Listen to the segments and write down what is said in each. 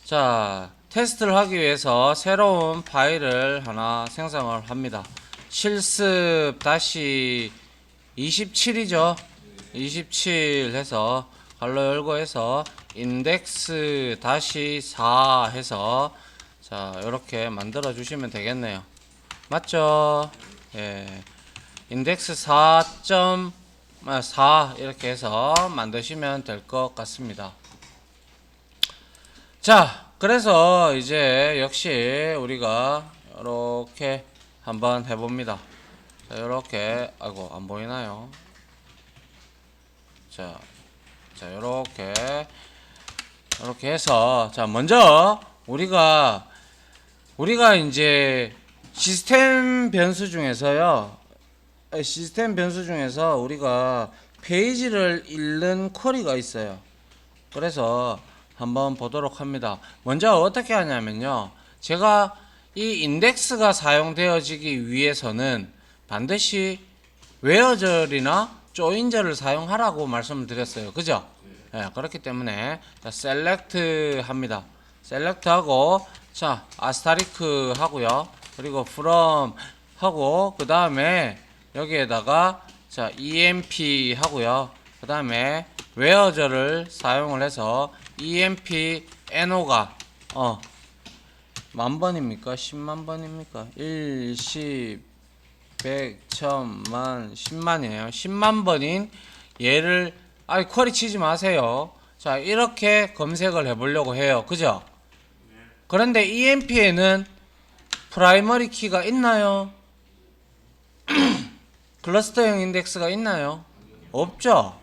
자, 테스트를 하기 위해서 새로운 파일을 하나 생성을 합니다. 실습 다시 27이죠. 27 해서 갈로 열고 해서 인덱스 다시 4 해서 자, 이렇게 만들어 주시면 되겠네요. 맞죠? 예. 인덱스 4.4 이렇게 해서 만드시면 될 것 같습니다. 자, 그래서 이제 역시 우리가 이렇게 한번 해봅니다. 자, 이렇게 아이고 안 보이나요? 자, 이렇게 해서 자 먼저 우리가 이제 시스템 변수 중에서요. 시스템 변수 중에서 우리가 페이지를 읽는 쿼리가 있어요. 그래서 한번 보도록 합니다. 먼저 어떻게 하냐면요. 제가 이 인덱스가 사용되어지기 위해서는 반드시 웨어절이나 조인절을 사용하라고 말씀을 드렸어요. 그죠? 네, 그렇기 때문에 자, 셀렉트 합니다. 셀렉트 하고 자, 아스타리크 하고요. 그리고 from 하고 그 다음에 여기에다가 자, emp 하고요. 그 다음에 웨어절을 사용을 해서 emp no가 만번입니까? 10만번입니까? 1, 10, 100, 1000만, 10만이에요. 10만번인 얘를 쿼리 치지 마세요. 자, 이렇게 검색을 해보려고 해요. 그죠? 그런데 emp에는 프라이머리 키가 있나요? 클러스터형 인덱스가 있나요? 없죠?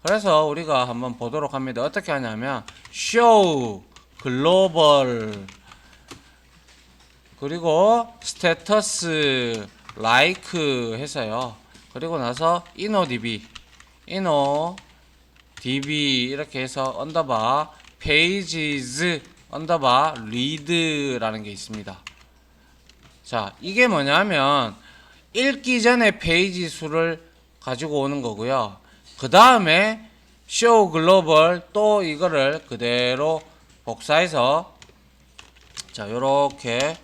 그래서 우리가 한번 보도록 합니다. 어떻게 하냐면 show global 그리고 status like 해서요. 그리고 나서 innodb 이렇게 해서 언더바 pages 언더바 read라는 게 있습니다. 자, 이게 뭐냐면 읽기 전에 페이지 수를 가지고 오는 거고요. 그 다음에 show global 또 이거를 그대로 복사해서 자, 요렇게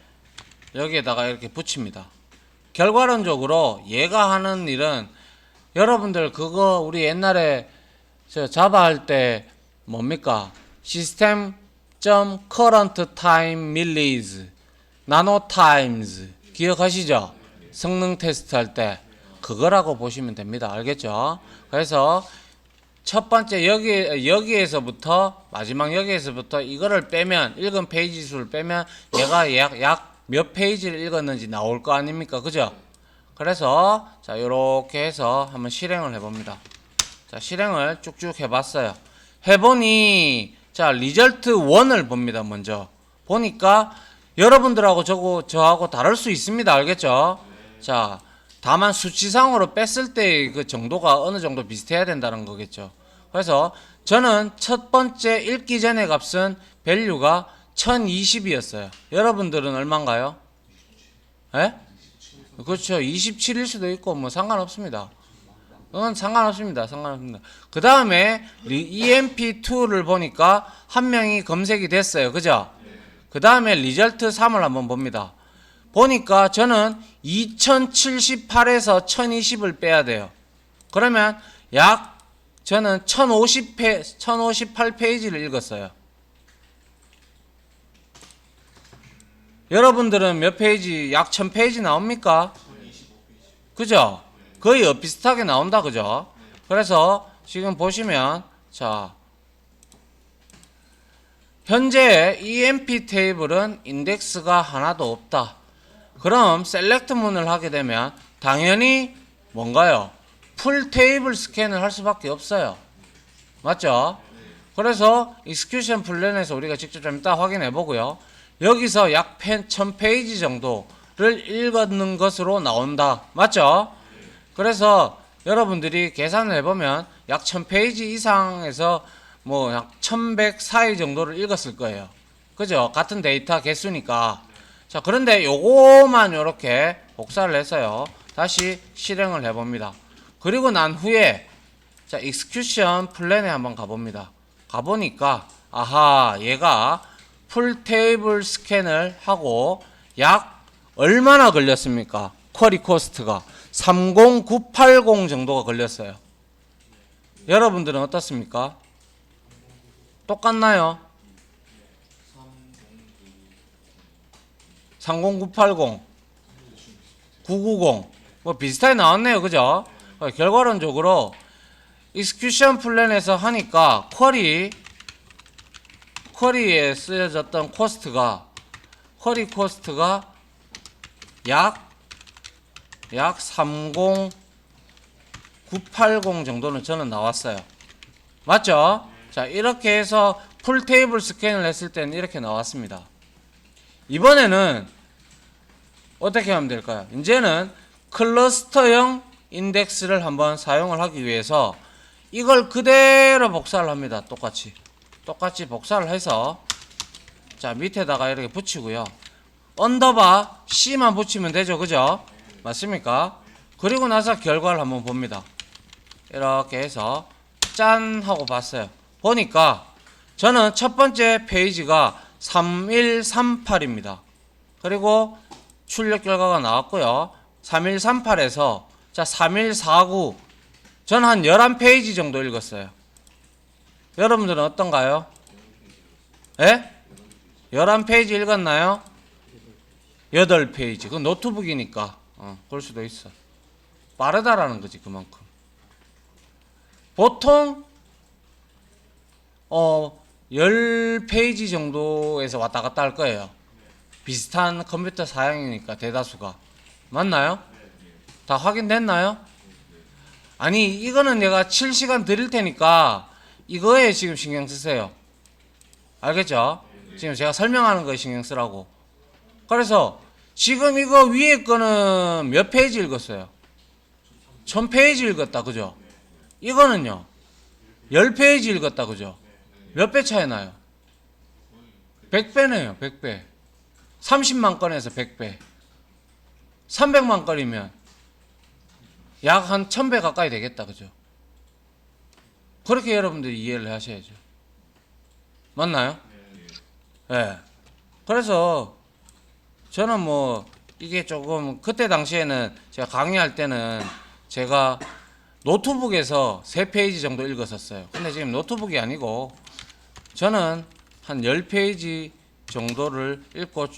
여기에다가 이렇게 붙입니다. 결과론적으로 얘가 하는 일은 여러분들 그거 우리 옛날에 저 자바 할 때 뭡니까? system.current time millis nanotimes 기억하시죠? 성능 테스트 할 때 그거라고 보시면 됩니다. 알겠죠? 그래서 첫 번째 여기에서부터 마지막 여기에서부터 이거를 빼면 읽은 페이지 수를 빼면 얘가 약 몇 페이지를 읽었는지 나올 거 아닙니까? 그죠? 그래서 자 요렇게 해서 한번 실행을 해봅니다. 자 실행을 쭉쭉 해봤어요. 해보니 자 리절트 1을 봅니다. 먼저 보니까 여러분들하고 저하고 다를 수 있습니다. 알겠죠? 자 다만 수치상으로 뺐을 때 그 정도가 어느 정도 비슷해야 된다는 거겠죠. 그래서 저는 첫 번째 읽기 전의 값은 밸류가 1020이었어요. 여러분들은 얼마인가요? 예? 그렇죠. 27일 수도 있고 뭐 상관없습니다. 그건 상관없습니다. 그 다음에 EMP2를 보니까 한 명이 검색이 됐어요. 그죠? 그 다음에 리절트 3을 한번 봅니다. 보니까 저는 2078에서 1020을 빼야 돼요. 그러면 저는 1058페이지를 읽었어요. 여러분들은 몇 페이지, 약 1000페이지 나옵니까? 그죠? 거의 비슷하게 나온다, 그죠? 그래서 지금 보시면, 자, 현재 EMP 테이블은 인덱스가 하나도 없다. 그럼 셀렉트 문을 하게 되면 당연히 뭔가요? 풀 테이블 스캔을 할 수밖에 없어요. 맞죠? 그래서 익스큐션 플랜에서 우리가 직접 좀 이따 확인해 보고요. 여기서 약 1000페이지 정도를 읽었는 것으로 나온다. 맞죠? 그래서 여러분들이 계산을 해보면 약 1000페이지 이상에서 뭐 약 1100 사이 정도를 읽었을 거예요. 그죠? 같은 데이터 개수니까. 자, 그런데 요거만 요렇게 복사를 해서요. 다시 실행을 해봅니다. 그리고 난 후에 자, 익스큐션 플랜에 한번 가봅니다. 가보니까 아하, 얘가 풀 테이블 스캔을 하고 약 얼마나 걸렸습니까? 쿼리 코스트가 30980 정도가 걸렸어요. 여러분들은 어떻습니까? 똑같나요? 30980, 990 뭐 비슷하게 나왔네요. 그죠? 결과론적으로 익스큐션 플랜에서 하니까 쿼리에 쓰여졌던 코스트가 쿼리 코스트가 약 30980 정도는 저는 나왔어요. 맞죠? 자, 이렇게 해서 풀 테이블 스캔을 했을 때는 이렇게 나왔습니다. 이번에는 어떻게 하면 될까요? 이제는 클러스터형 인덱스를 한번 사용을 하기 위해서 이걸 그대로 복사를 합니다. 똑같이 복사를 해서 자, 밑에다가 이렇게 붙이고요. 언더바 C만 붙이면 되죠. 그죠? 맞습니까? 그리고 나서 결과를 한번 봅니다. 이렇게 해서 짠 하고 봤어요. 보니까 저는 첫 번째 페이지가 3138입니다. 그리고 출력 결과가 나왔고요. 3138에서 자 3149 저는 한 11페이지 정도 읽었어요. 여러분들은 어떤가요? 예? 11페이지 읽었나요? 8페이지. 그건 노트북이니까 그럴 수도 있어. 빠르다라는 거지 그만큼. 보통 10페이지 정도에서 왔다 갔다 할 거예요. 비슷한 컴퓨터 사양이니까 대다수가. 맞나요? 다 확인됐나요? 아니 이거는 내가 7시간 드릴 테니까 이거에 지금 신경 쓰세요. 알겠죠? 지금 제가 설명하는 거에 신경 쓰라고. 그래서 지금 이거 위에 거는 몇 페이지 읽었어요? 1000페이지 읽었다. 그죠? 이거는요 10페이지 읽었다. 그죠? 몇 배 차이 나요? 100배네요. 100배. 30만 건에서 100배. 300만 건이면 약 한 1000배 가까이 되겠다. 그죠? 그렇게 여러분들이 이해를 하셔야죠. 맞나요? 네. 그래서 저는 뭐 이게 조금 그때 당시에는 제가 강의할 때는 제가 노트북에서 3페이지 정도 읽었었어요. 근데 지금 노트북이 아니고 저는 한 10페이지 정도를 읽고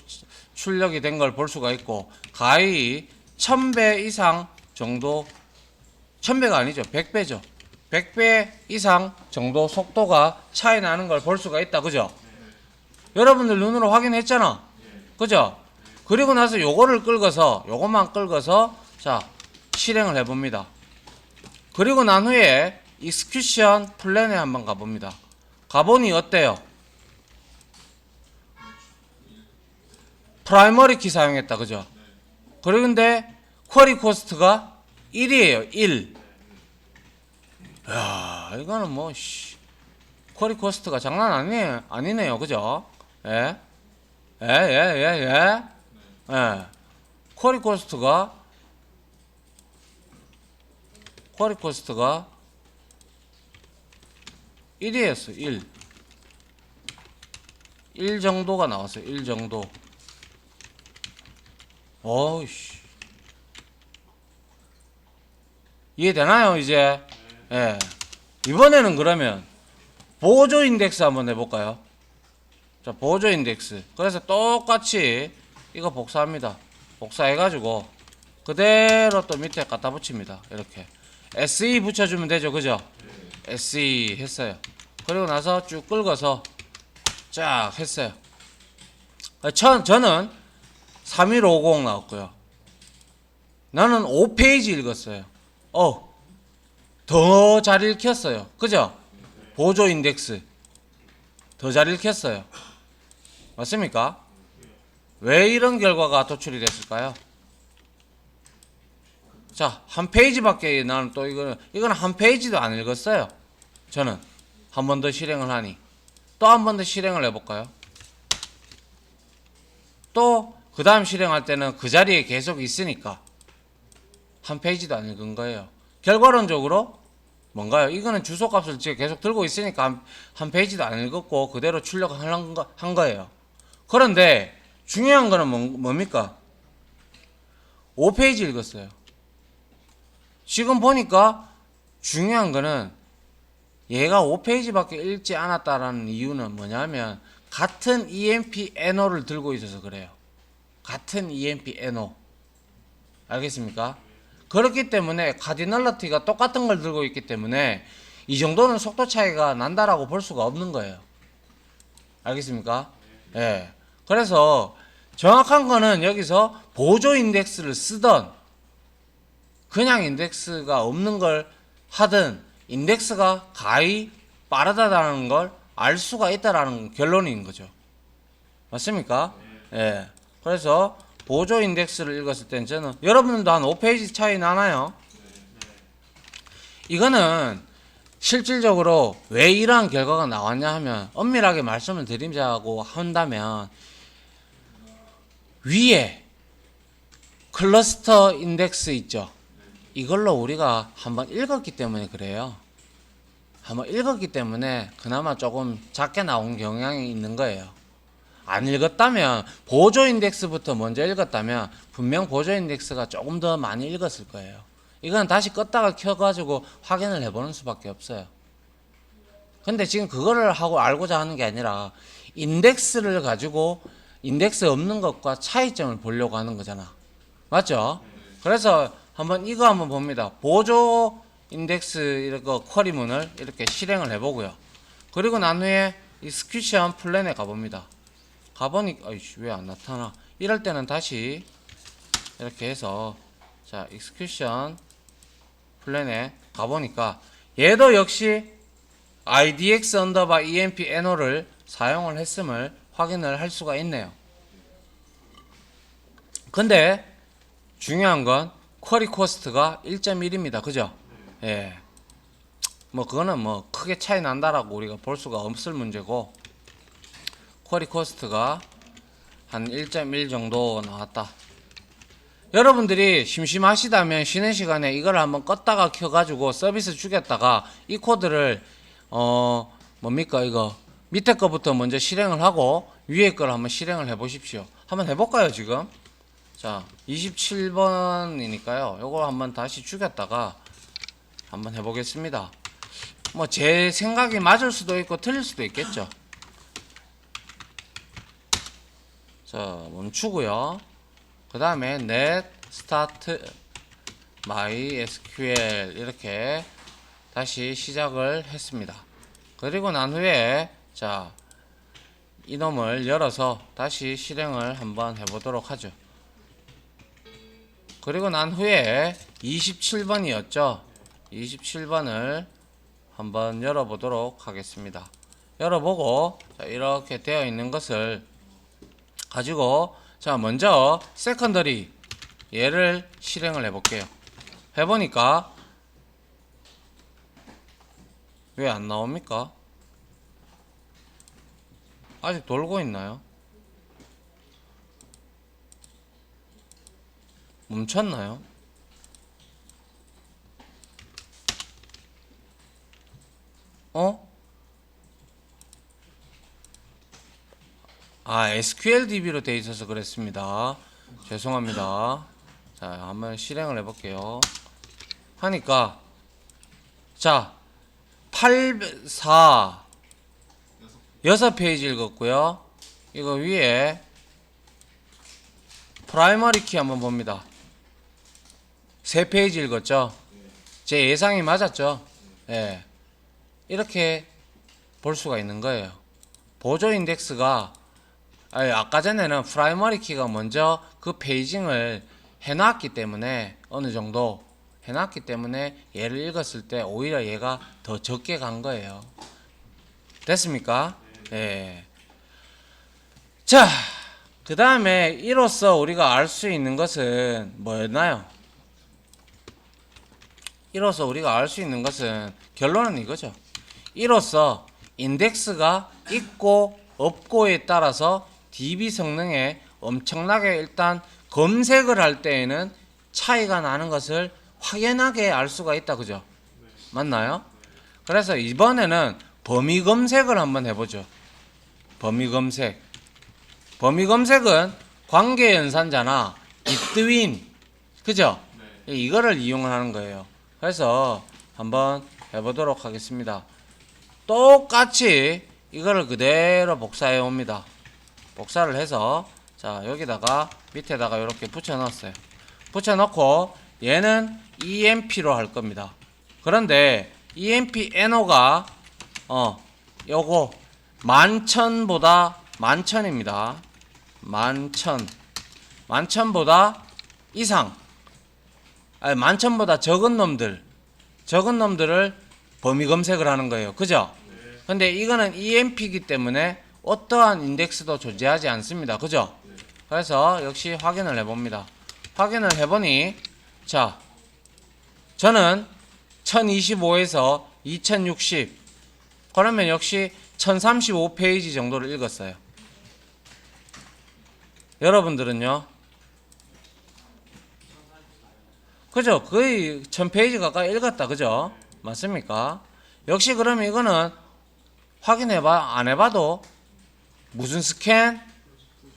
출력이 된 걸 볼 수가 있고 가히 1000배 이상 정도 1000배가 아니죠. 100배죠. 100배 이상 정도 속도가 차이 나는 걸 볼 수가 있다. 그죠? 여러분들 눈으로 확인했잖아. 그죠? 그리고 나서 요거를 끌고서 요것만 끌고서 자 실행을 해봅니다. 그리고 난 후에 익스큐션 플랜에 한번 가봅니다. 가보니 어때요? 프라이머리 키 사용했다. 그죠? 그런데 쿼리 코스트가 1이에요. 1. 야, 이거는 뭐 쿼리 코스트가 장난 아니네요. 그죠? 예. 예. 쿼리 코스트가 1이었어. 1. 1 정도가 나왔어요. 1 정도. 어이씨. 이해되나요, 이제? 예. 이번에는 그러면 보조 인덱스 한번 해볼까요? 자, 보조 인덱스. 그래서 똑같이 이거 복사합니다. 복사해가지고 그대로 또 밑에 갖다 붙입니다. 이렇게. SE 붙여주면 되죠. 그죠? SE 했어요. 그리고 나서 쭉 긁어서 쫙 했어요. 저는 3150 나왔고요. 나는 5페이지 읽었어요. 더 잘 읽혔어요. 그죠? 보조 인덱스. 더 잘 읽혔어요. 맞습니까? 왜 이런 결과가 도출이 됐을까요? 자, 한 페이지밖에 나는 또 이거는 한 페이지도 안 읽었어요. 저는 한 번 더 실행을 하니 또 한 번 더 실행을 해볼까요? 또 그 다음 실행할 때는 그 자리에 계속 있으니까 한 페이지도 안 읽은 거예요. 결과론적으로 뭔가요? 이거는 주소값을 계속 들고 있으니까 한 페이지도 안 읽었고 그대로 출력한 거예요. 그런데 중요한 거는 뭡니까? 5페이지 읽었어요. 지금 보니까 중요한 거는 얘가 5페이지밖에 읽지 않았다라는 이유는 뭐냐면 같은 EMP NO를 들고 있어서 그래요. 같은 EMP NO. 알겠습니까? 그렇기 때문에 카디널리티가 똑같은 걸 들고 있기 때문에 이 정도는 속도 차이가 난다라고 볼 수가 없는 거예요. 알겠습니까? 예. 그래서 정확한 거는 여기서 보조 인덱스를 쓰던 그냥 인덱스가 없는 걸 하든 인덱스가 가히 빠르다라는 걸 알 수가 있다라는 결론인 거죠. 맞습니까? 예. 그래서 보조 인덱스를 읽었을 때는 저는 여러분들도 한 5페이지 차이 나나요? 이거는 실질적으로 왜 이러한 결과가 나왔냐 하면 엄밀하게 말씀을 드리자고 한다면 위에 클러스터 인덱스 있죠. 이걸로 우리가 한번 읽었기 때문에 그래요. 한번 읽었기 때문에 그나마 조금 작게 나온 경향이 있는 거예요. 안 읽었다면 보조 인덱스부터 먼저 읽었다면 분명 보조 인덱스가 조금 더 많이 읽었을 거예요. 이건 다시 껐다가 켜가지고 확인을 해보는 수밖에 없어요. 근데 지금 그거를 하고 알고자 하는 게 아니라 인덱스를 가지고 인덱스 없는 것과 차이점을 보려고 하는 거잖아. 맞죠? 그래서 이거 한번 봅니다. 보조 인덱스 이렇게 쿼리문을 이렇게 실행을 해보고요. 그리고 난 후에 execution 플랜에 가봅니다. 가보니까 왜 안 나타나? 이럴 때는 다시 이렇게 해서 자 execution 플랜에 가보니까 얘도 역시 idx underbar emp NO를 사용을 했음을 확인을 할 수가 있네요. 근데 중요한 건 쿼리 코스트가 1.1입니다. 그죠? 예. 뭐 그거는 뭐 크게 차이 난다라고 우리가 볼 수가 없을 문제고 쿼리 코스트가 한 1.1 정도 나왔다. 여러분들이 심심하시다면 쉬는 시간에 이걸 한번 껐다가 켜가지고 서비스 죽였다가 이 코드를 뭡니까 이거 밑에 거부터 먼저 실행을 하고 위에 걸 한번 실행을 해보십시오. 한번 해볼까요 지금? 자 27번이니까요. 요거 한번 다시 죽였다가 한번 해보겠습니다. 뭐 제 생각이 맞을 수도 있고 틀릴 수도 있겠죠. 자 멈추고요. 그 다음에 net start mysql 이렇게 다시 시작을 했습니다. 그리고 난 후에 자 이놈을 열어서 다시 실행을 한번 해보도록 하죠. 그리고 난 후에 27번이었죠. 27번을 한번 열어보도록 하겠습니다. 열어보고 자, 이렇게 되어 있는 것을 가지고 자 먼저 세컨더리 얘를 실행을 해볼게요. 해보니까 왜 안 나옵니까? 아직 돌고 있나요? 멈췄나요? SQLDB로 되어 있어서 그랬습니다. 죄송합니다. 자, 한번 실행을 해볼게요. 하니까, 자, 6페이지 읽었고요. 이거 위에 프라이머리 키 한번 봅니다. 3페이지 읽었죠? 제 예상이 맞았죠? 예. 이렇게 볼 수가 있는 거예요. 보조 인덱스가 아까 전에는 프라이머리 키가 먼저 그 페이징을 해놨기 때문에 어느 정도 해놨기 때문에 얘를 읽었을 때 오히려 얘가 더 적게 간 거예요. 됐습니까? 예. 자, 그 다음에 이로써 우리가 알 수 있는 것은 뭐였나요? 이로써 우리가 알 수 있는 것은 결론은 이거죠. 이로써 인덱스가 있고 없고에 따라서 DB 성능에 엄청나게 일단 검색을 할 때에는 차이가 나는 것을 확연하게 알 수가 있다. 그죠? 맞나요? 그래서 이번에는 범위 검색을 한번 해보죠. 범위 검색. 범위 검색은 관계 연산자나 between, 그죠? 이거를 이용하는 거예요. 그래서 한번 해보도록 하겠습니다. 똑같이 이거를 그대로 복사해 옵니다. 복사를 해서 자 여기다가 밑에다가 이렇게 붙여 넣었어요. 붙여 넣고 얘는 EMP로 할 겁니다. 그런데 EMP NO가 요거 만천보다 만천입니다. 만천보다 이상, 아니 만천보다 적은 놈들을 범위 검색을 하는 거예요. 그죠? 근데 이거는 EMP이기 때문에 어떠한 인덱스도 존재하지 않습니다. 그죠? 그래서 역시 확인을 해봅니다. 확인을 해보니 자 저는 1025에서 2060 그러면 역시 1035페이지 정도를 읽었어요. 여러분들은요? 그죠? 거의 1000페이지 가까이 읽었다. 그죠? 맞습니까? 역시 그러면 이거는 안 해봐도 무슨 스캔?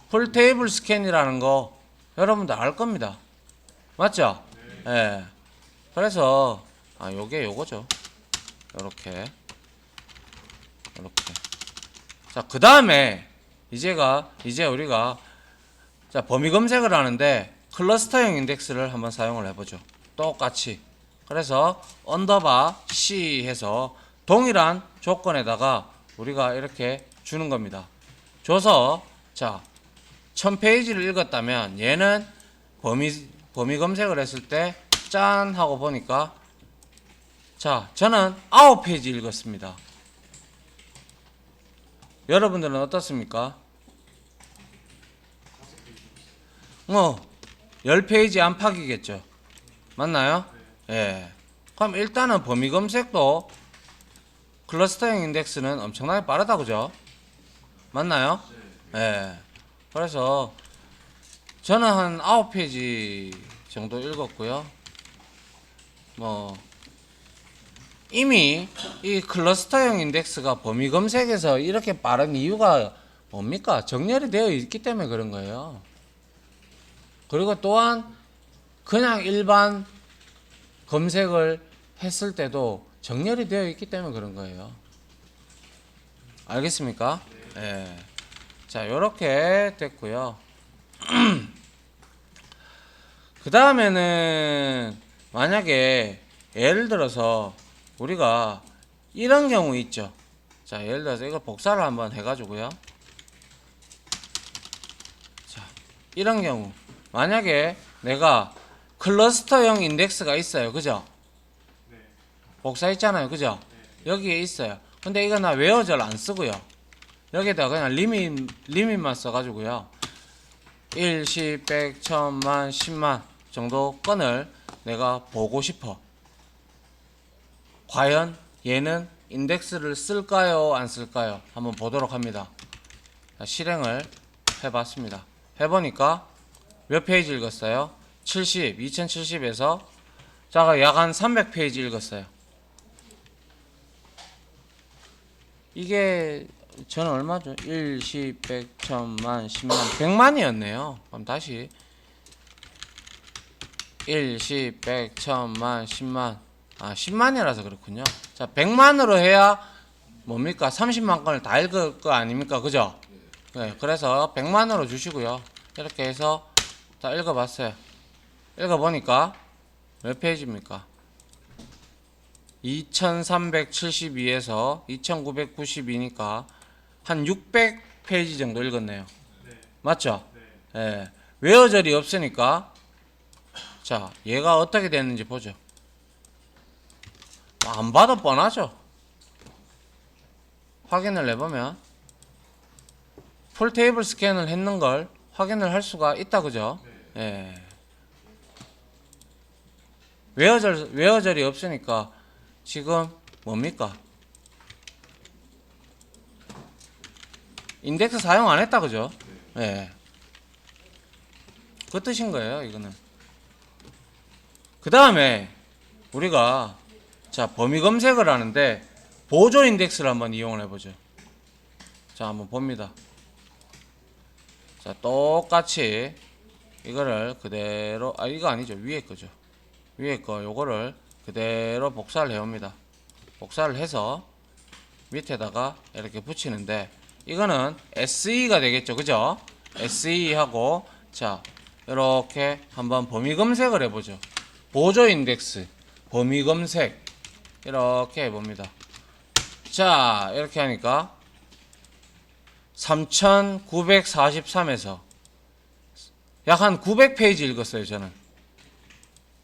풀테이블 스캔이라는 거 여러분들 알 겁니다. 맞죠? 예. 그래서 요게 요거죠. 요렇게. 자, 그 다음에 이제 우리가 자, 범위 검색을 하는데 클러스터형 인덱스를 한번 사용을 해보죠. 똑같이. 그래서 언더바 C 해서 동일한 조건에다가 우리가 이렇게 주는 겁니다. 줘서 자 1000페이지를 읽었다면 얘는 범위 검색을 했을 때 짠 하고 보니까 자 저는 9페이지 읽었습니다. 여러분들은 어떻습니까? 10페이지 안팎이겠죠. 맞나요? 예. 그럼 일단은 범위 검색도 클러스터형 인덱스는 엄청나게 빠르다. 그죠? 맞나요? 예. 그래서 저는 한 9페이지 정도 읽었고요. 이미 이 클러스터형 인덱스가 범위 검색에서 이렇게 빠른 이유가 뭡니까? 정렬이 되어 있기 때문에 그런 거예요. 그리고 또한 그냥 일반 검색을 했을 때도 정렬이 되어 있기 때문에 그런 거예요. 알겠습니까? 네. 자, 요렇게 됐고요. 그 다음에는 만약에 예를 들어서 우리가 이런 경우 있죠. 자, 예를 들어서 이걸 복사를 한번 해가지고요. 자, 이런 경우 만약에 내가 클러스터형 인덱스가 있어요. 그죠? 복사했잖아요. 그죠? 여기에 있어요. 근데 이거 나 웨어절 안 쓰고요. 여기다가 그냥 리밋만 써가지고요. 1, 10, 100, 1000만, 10만 정도 건을 내가 보고 싶어. 과연 얘는 인덱스를 쓸까요? 안 쓸까요? 한번 보도록 합니다. 자, 실행을 해봤습니다. 해보니까 몇 페이지 읽었어요? 70, 2070에서 자, 약 한 300페이지 읽었어요. 이게 저는 얼마죠? 1, 10, 100, 1000만, 10만, 100만이었네요. 그럼 다시 1, 10, 100, 1000만, 10만 10만이라서 그렇군요. 자, 100만으로 해야 뭡니까? 30만 건을 다 읽을 거 아닙니까? 그죠? 네, 그래서 100만으로 주시고요. 이렇게 해서 다 읽어봤어요. 읽어보니까 몇 페이지입니까? 2372에서 2992니까 한 600페이지 정도 읽었네요. 맞죠? 예. 웨어절이 없으니까 자, 얘가 어떻게 됐는지 보죠. 안 봐도 뻔하죠. 확인을 해보면 풀테이블 스캔을 했는 걸 확인을 할 수가 있다. 그죠? 예. 웨어절이 없으니까 지금 뭡니까? 인덱스 사용 안 했다. 그죠? 예. 그 뜻인 거예요. 이거는. 그 다음에 우리가 자, 범위 검색을 하는데 보조 인덱스를 한번 이용을 해보죠. 자, 한번 봅니다. 자, 똑같이 이거를 그대로, 이거 아니죠. 위에 거죠. 위에 거 요거를 그대로 복사를 해옵니다. 복사를 해서 밑에다가 이렇게 붙이는데, 이거는 SE가 되겠죠. 그죠? SE 하고, 자, 이렇게 한번 범위 검색을 해보죠. 보조 인덱스, 범위 검색, 이렇게 해봅니다. 자, 이렇게 하니까 3943에서 약 한 900페이지 읽었어요, 저는.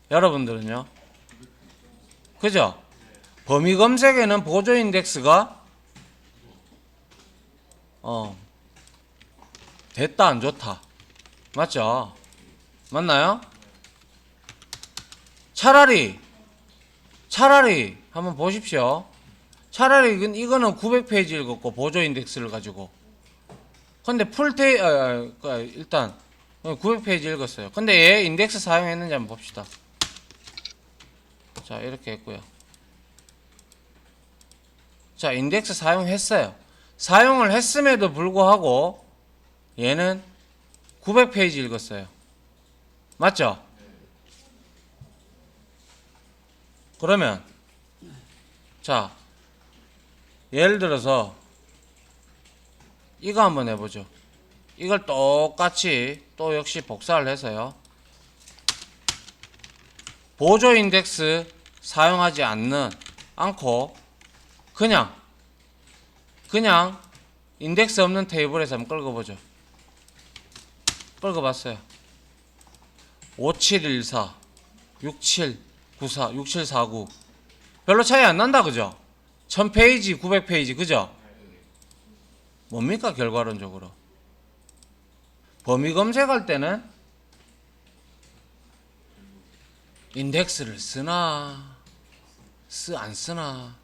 여러분들은요? 그죠? 범위 검색에는 보조 인덱스가 됐다 안 좋다. 맞죠? 맞나요? 차라리 한번 보십시오. 차라리 이거는 900페이지 읽었고 보조 인덱스를 가지고. 근데 일단 900페이지 읽었어요. 근데 얘 인덱스 사용했는지 한번 봅시다. 자, 이렇게 했고요. 자, 인덱스 사용했어요. 사용을 했음에도 불구하고 얘는 900페이지 읽었어요. 맞죠? 그러면 자, 예를 들어서 이거 한번 해보죠. 이걸 똑같이 또 역시 복사를 해서요. 보조 인덱스 사용하지 않고 그냥 인덱스 없는 테이블에서 한번 끌어보죠. 끌어봤어요. 5714, 6794, 6749 별로 차이 안 난다, 그죠? 1000페이지, 900페이지, 그죠? 뭡니까, 결과론적으로? 범위 검색할 때는 인덱스를 쓰나 안 쓰나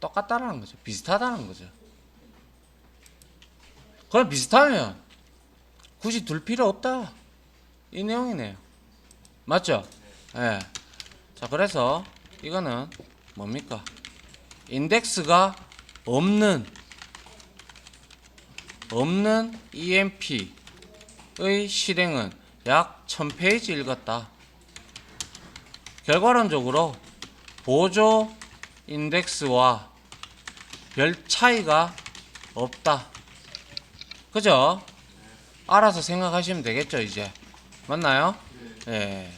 똑같다라는 거죠. 비슷하다는 거죠. 그럼 비슷하면 굳이 둘 필요 없다, 이 내용이네요. 맞죠? 예. 자, 그래서 이거는 뭡니까? 인덱스가 없는 EMP의 실행은 약 1000페이지 읽었다. 결과론적으로 보조 인덱스와 별 차이가 없다. 그죠? 알아서 생각하시면 되겠죠, 이제. 맞나요? 예.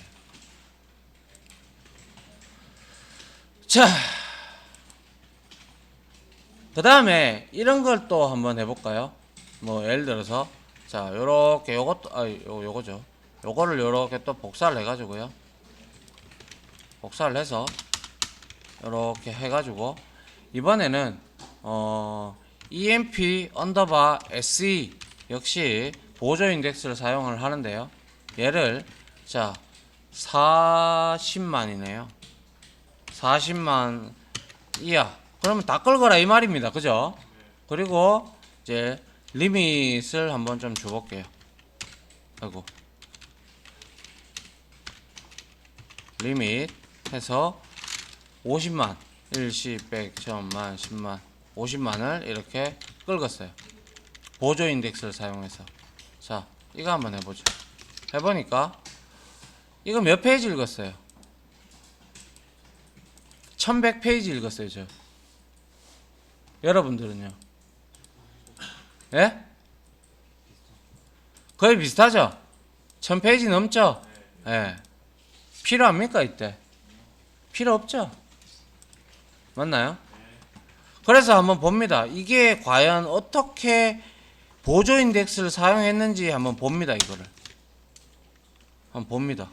자, 그 다음에 이런 걸 또 한번 해볼까요? 뭐 예를 들어서 자, 요렇게 요거죠. 요거를 요렇게 또 복사를 해가지고요. 복사를 해서 요렇게 해가지고 이번에는 EMP 언더바 SE 역시 보조 인덱스를 사용을 하는데요. 얘를 자 40만이네요. 40만 이하. 그러면 다 끌거라 이 말입니다. 그죠? 그리고 이제 리밋을 한번 좀 줘볼게요. 아이고. 리밋 해서 50만 1, 10, 100, 1000만, 10만 50만을 이렇게 끌었어요. 보조 인덱스를 사용해서. 자, 이거 한번 해보죠. 해보니까 이거 몇 페이지 읽었어요? 1100페이지 읽었어요, 저. 여러분들은요? 예? 거의 비슷하죠? 1000페이지 넘죠? 예. 필요합니까, 이때? 필요 없죠? 맞나요? 그래서 한번 봅니다. 이게 과연 어떻게 보조 인덱스를 사용했는지 한번 봅니다, 이거를. 한번 봅니다.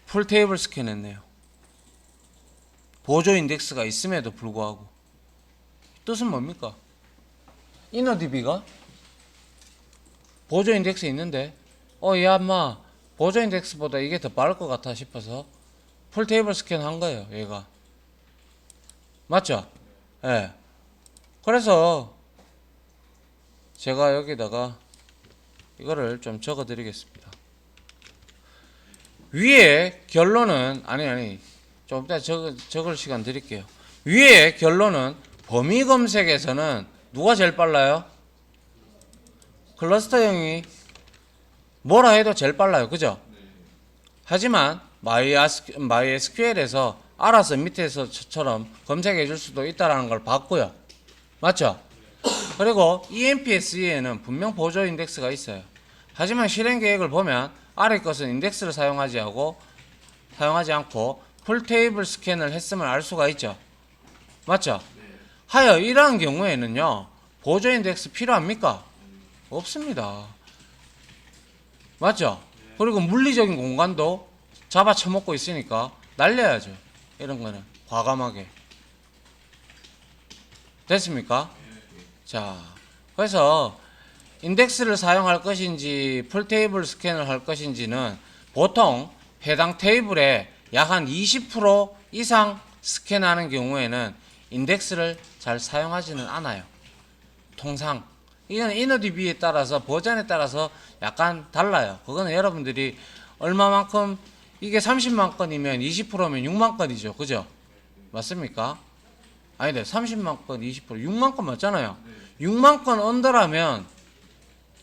풀 테이블 스캔 했네요. 보조 인덱스가 있음에도 불구하고. 뜻은 뭡니까? 이너DB가 보조 인덱스 있는데 이 아마 보조 인덱스보다 이게 더 빠를 것 같아 싶어서 풀 테이블 스캔 한 거예요, 얘가. 맞죠? 예. 네. 그래서 제가 여기다가 이거를 좀 적어 드리겠습니다. 위에 결론은 좀 이따 적을 시간 드릴게요. 위에 결론은 범위 검색에서는 누가 제일 빨라요? 클러스터형이 뭐라 해도 제일 빨라요. 그죠? 하지만 MySQL에서 알아서 밑에서처럼 검색해 줄 수도 있다는 걸 봤고요. 맞죠? 그리고 EMPSE에는 분명 보조 인덱스가 있어요. 하지만 실행 계획을 보면 아래 것은 인덱스를 사용하지 않고 풀 테이블 스캔을 했음을 알 수가 있죠. 맞죠? 하여 이러한 경우에는요, 보조 인덱스 필요합니까? 없습니다. 맞죠? 그리고 물리적인 공간도 잡아쳐먹고 있으니까 날려야죠. 이런 거는 과감하게. 됐습니까? 자, 그래서 인덱스를 사용할 것인지 풀 테이블 스캔을 할 것인지는 보통 해당 테이블에 약 한 20% 이상 스캔하는 경우에는 인덱스를 잘 사용하지는 않아요. 통상 이건 InnoDB에 따라서 버전에 따라서 약간 달라요. 그거는 여러분들이 얼마만큼, 이게 30만 건이면 20%면 6만 건이죠. 그죠? 맞습니까? 아니다. 30만 건 20% 6만 건 맞잖아요. 6만 건 언더라면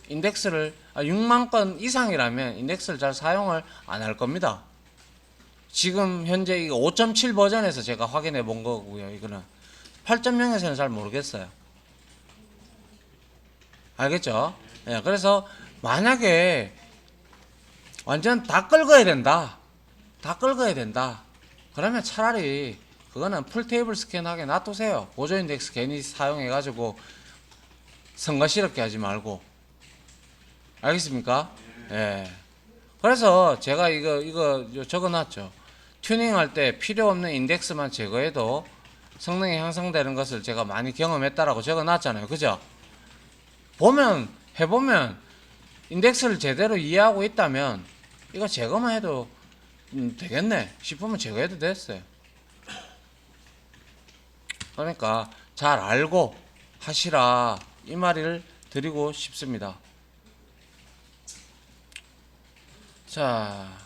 인덱스를 6만 건 이상이라면 인덱스를 잘 사용을 안 할 겁니다. 지금 현재 이거 5.7 버전에서 제가 확인해 본 거고요. 이거는 8.0에서는 잘 모르겠어요. 알겠죠? 예, 그래서 만약에 완전 다 긁어야 된다. 그러면 차라리 그거는 풀 테이블 스캔하게 놔두세요. 보조 인덱스 괜히 사용해가지고 성가시럽게 하지 말고. 알겠습니까? 예. 그래서 제가 이거 적어놨죠. 튜닝할 때 필요 없는 인덱스만 제거해도 성능이 향상되는 것을 제가 많이 경험했다라고 적어놨잖아요. 그죠? 해보면 인덱스를 제대로 이해하고 있다면 이거 제거만 해도 되겠네 싶으면 제거해도 됐어요. 그러니까 잘 알고 하시라, 이 말을 드리고 싶습니다. 자,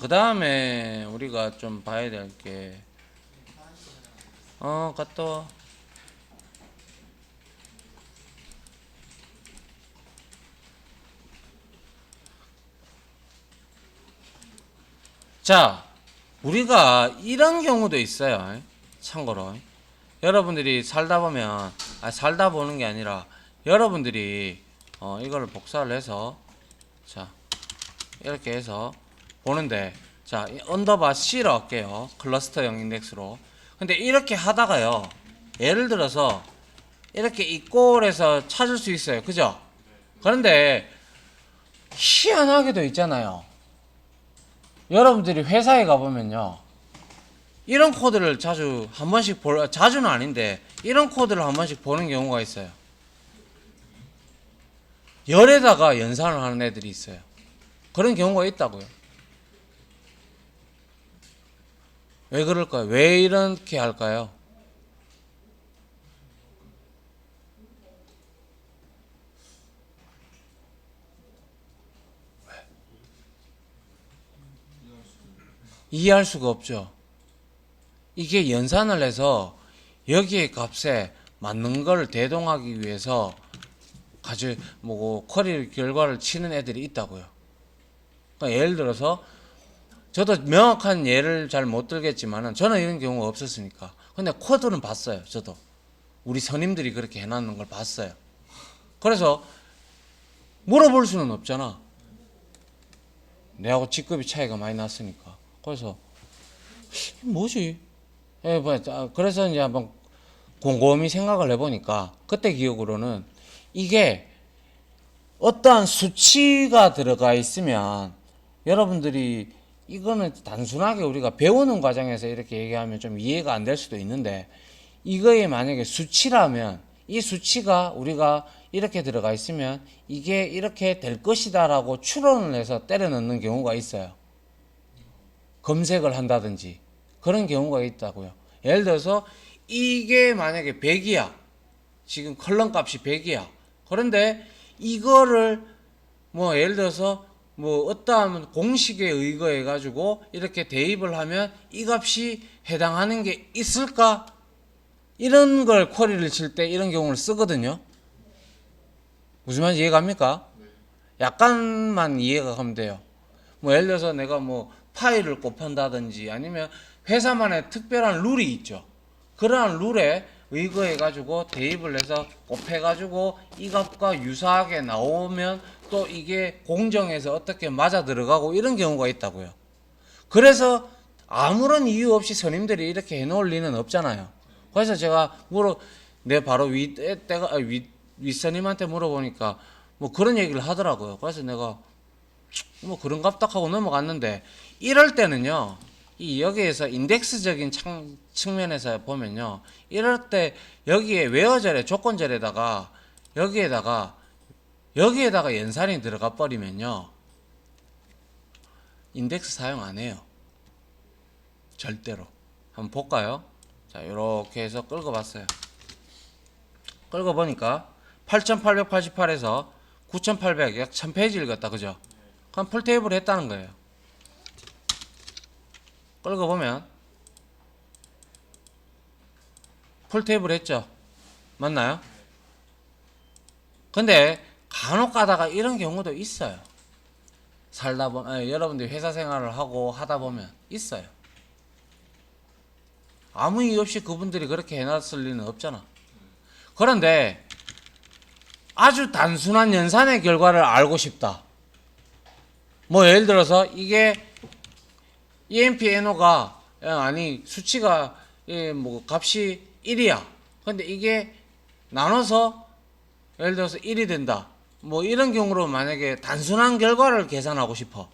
그 다음에 우리가 좀 봐야 될 게, 갔다 와. 자, 우리가 이런 경우도 있어요. 참고로. 여러분들이 살다 보는 게 아니라, 여러분들이, 이걸 복사를 해서, 자, 이렇게 해서 보는데, 자, 언더바 C로 할게요. 클러스터형 인덱스로. 근데 이렇게 하다가요, 예를 들어서, 이렇게 이꼴에서 찾을 수 있어요. 그죠? 그런데, 희한하게도 있잖아요. 여러분들이 회사에 가보면요, 이런 코드를 자주는 아닌데, 이런 코드를 한 번씩 보는 경우가 있어요. 열에다가 연산을 하는 애들이 있어요. 그런 경우가 있다고요. 왜 그럴까요? 왜 이렇게 할까요? 이해할 수가 없죠. 이게 연산을 해서 여기에 값에 맞는 걸 대동하기 위해서 쿼리 결과를 치는 애들이 있다고요. 그러니까 예를 들어서 저도 명확한 예를 잘 못 들겠지만은 저는 이런 경우가 없었으니까. 근데 코드는 봤어요. 저도 우리 선임들이 그렇게 해놨는 걸 봤어요. 그래서 물어볼 수는 없잖아. 내하고 직급이 차이가 많이 났으니까. 그래서 뭐지? 그래서 이제 한번 곰곰이 생각을 해보니까 그때 기억으로는 이게 어떠한 수치가 들어가 있으면 여러분들이 이거는 단순하게 우리가 배우는 과정에서 이렇게 얘기하면 좀 이해가 안 될 수도 있는데, 이거에 만약에 수치라면 이 수치가 우리가 이렇게 들어가 있으면 이게 이렇게 될 것이다 라고 추론을 해서 때려 넣는 경우가 있어요. 검색을 한다든지 그런 경우가 있다고요. 예를 들어서 이게 만약에 100이야. 지금 컬럼 값이 100이야. 그런데 이거를 예를 들어서 뭐 어떠한 공식에 의거해 가지고 이렇게 대입을 하면 이 값이 해당하는 게 있을까? 이런 걸 쿼리를 칠 때 이런 경우를 쓰거든요. 무슨 말인지 이해갑니까? 약간만 이해가 가면 돼요. 뭐 예를 들어서 내가 뭐 파일을 곱한다든지 아니면 회사만의 특별한 룰이 있죠. 그러한 룰에 의거해 가지고 대입을 해서 곱해 가지고 이 값과 유사하게 나오면 또 이게 공정에서 어떻게 맞아 들어가고 이런 경우가 있다고요. 그래서 아무런 이유 없이 선임들이 이렇게 해놓을 리는 없잖아요. 그래서 제가 내 바로 윗선임한테 물어보니까 뭐 그런 얘기를 하더라고요. 그래서 내가 뭐 그런 갑작하고 넘어갔는데 이럴 때는요. 이 여기에서 인덱스적인 측면에서 보면요. 이럴 때 여기에 웨어절에 조건절에다가 여기에다가 연산이 들어가 버리면요. 인덱스 사용 안 해요. 절대로. 한번 볼까요? 자, 이렇게 해서 끌고 봤어요. 끌고 보니까 8888에서 9800, 약 1000페이지 읽었다. 그죠? 그럼 풀테이블 했다는 거예요. 끌고 보면 풀테이블 했죠? 맞나요? 근데 간혹 가다가 이런 경우도 있어요. 여러분들이 회사 생활을 하고 하다 보면 있어요. 아무 이유 없이 그분들이 그렇게 해놨을 리는 없잖아. 그런데 아주 단순한 연산의 결과를 알고 싶다. 뭐 예를 들어서 이게 EMP NO가 수치가 뭐 값이 1이야. 근데 이게 나눠서 예를 들어서 1이 된다. 뭐 이런 경우로 만약에 단순한 결과를 계산하고 싶어.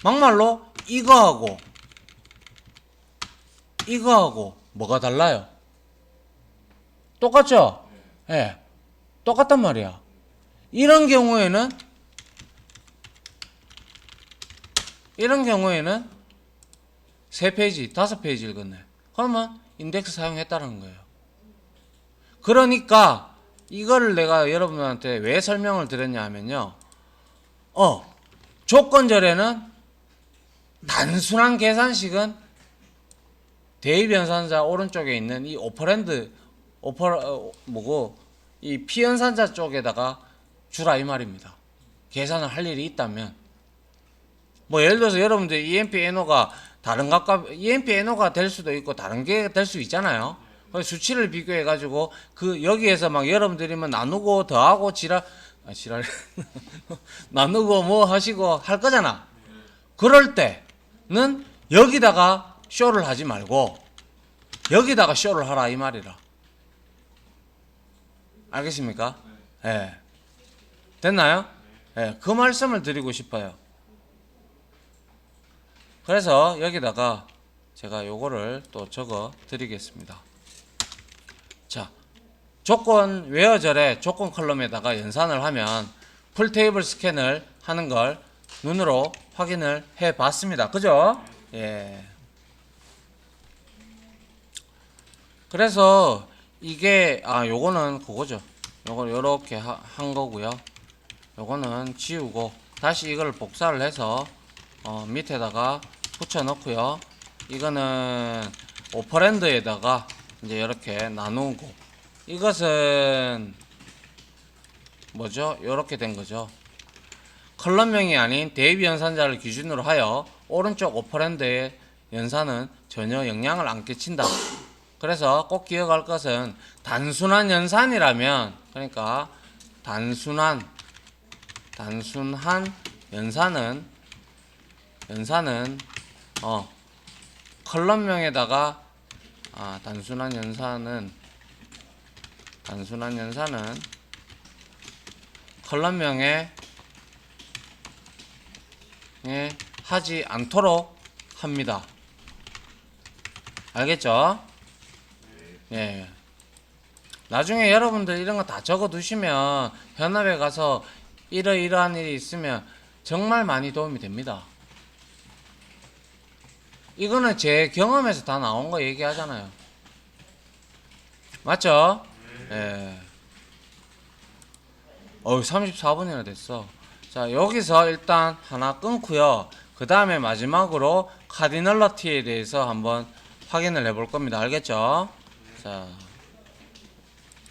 막말로 이거하고 뭐가 달라요? 똑같죠? 예. 네. 똑같단 말이야. 이런 경우에는 3페이지, 5페이지 읽었네. 그러면 인덱스 사용했다는 거예요. 그러니까 이거를 내가 여러분한테 왜 설명을 드렸냐 하면요. 조건절에는 단순한 계산식은 대입 연산자 오른쪽에 있는 이 이 피연산자 쪽에다가 주라 이 말입니다. 계산을 할 일이 있다면. 뭐 예를 들어서 여러분들 EMP NO가 EMP NO가 될 수도 있고 다른 게 될 수 있잖아요. 수치를 비교해 가지고 여기에서 막 여러분들이 뭐 나누고 더하고 나누고 뭐 하시고 할 거잖아. 그럴 때는 여기다가 쇼를 하지 말고 여기다가 쇼를 하라 이 말이라. 알겠습니까? 예. 됐나요? 예. 그 말씀을 드리고 싶어요. 그래서 여기다가 제가 요거를 또 적어 드리겠습니다. 자, 웨어절의 조건 컬럼에다가 연산을 하면 풀테이블 스캔을 하는 걸 눈으로 확인을 해 봤습니다. 그죠? 예. 그래서 이게 요거는 그거죠. 요걸 요렇게 한 거고요. 요거는 지우고 다시 이걸 복사를 해서 밑에다가 붙여 넣고요. 이거는 오퍼랜드에다가 이제 이렇게 나누고 이것은 뭐죠? 요렇게 된 거죠. 컬럼명이 아닌 대입 연산자를 기준으로 하여 오른쪽 오퍼랜드의 연산은 전혀 영향을 안 끼친다. 그래서 꼭 기억할 것은 단순한 연산이라면 그러니까 단순한 연산은 컬럼명에다가 단순한 연산은 컬럼명에 하지 않도록 합니다. 알겠죠? 예. 나중에 여러분들 이런 거 다 적어 두시면 현업에 가서 이러이러한 일이 있으면 정말 많이 도움이 됩니다. 이거는 제 경험에서 다 나온 거 얘기하잖아요. 맞죠? 예. 34분이나 됐어. 자, 여기서 일단 하나 끊고요. 그 다음에 마지막으로 카디널러티에 대해서 한번 확인을 해볼 겁니다. 알겠죠? 자.